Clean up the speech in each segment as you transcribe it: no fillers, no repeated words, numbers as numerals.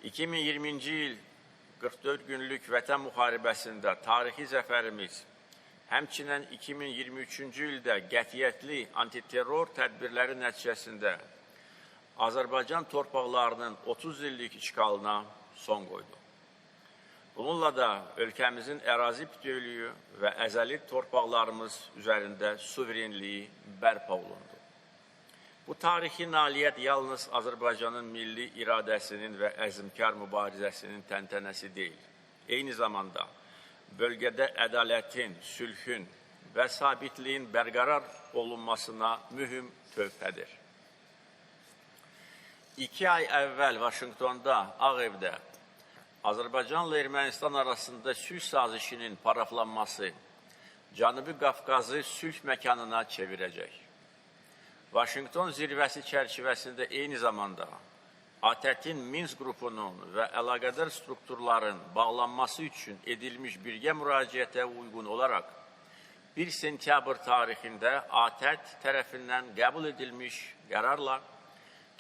2020-ci il 44 günlük Vətən müharibəsində tarixi zəfərimiz, həmçinin 2023-cü ildə qətiyyətli antiterror tədbirləri nəticəsində Azərbaycan torpaqlarının 30 illik işğalına son qoydu. Bununla da ölkəmizin ərazi bütövlüyü və əzəli torpaqlarımız üzərində suverenliyi bərpa olundu. Bu tarixi nailiyyət yalnız Azərbaycanın milli iradəsinin və əzmkar mübarizəsinin təntənəsi deyil. Eyni zamanda bölgədə ədalətin, sülhün və sabitliyin bərqərar olunmasına mühüm töhfədir. 2 ay əvvəl Vaşinqtonda, Ağ Evdə Azərbaycanla Ermənistan arasında sülh sazişinin paraflanması Cənubi Qafqazı sülh məkanına çevirəcək. Vaşinqton zirvəsi çərçivəsində eyni zamanda ATƏT-in Minsk qrupunun və əlaqədar strukturların bağlanması üçün edilmiş birgə müraciətə uyğun olaraq 1 sentyabr tarixində ATƏT tərəfindən qəbul edilmiş qərarla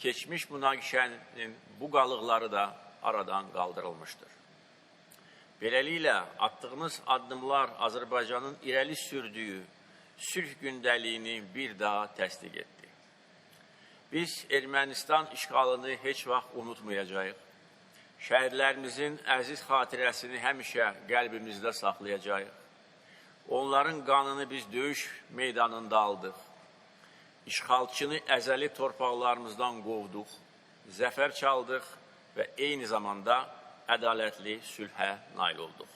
keçmiş münaqişənin bu qalıqları da aradan qaldırılmışdır. Beləliklə, atdığımız addımlar Azərbaycanın irəli sürdüyü sülh gündəliyini bir daha təsdiq etdi. Biz Ermənistan işğalını heç vaxt unutmayacağıq. Şəhidlərimizin əziz xatirəsini həmişə qəlbimizdə saxlayacağıq. Onların qanını biz döyüş meydanında aldıq. İşğalçını əzəli torpaqlarımızdan qovduq, zəfər çaldıq və eyni zamanda ədalətli sülhə nail olduq.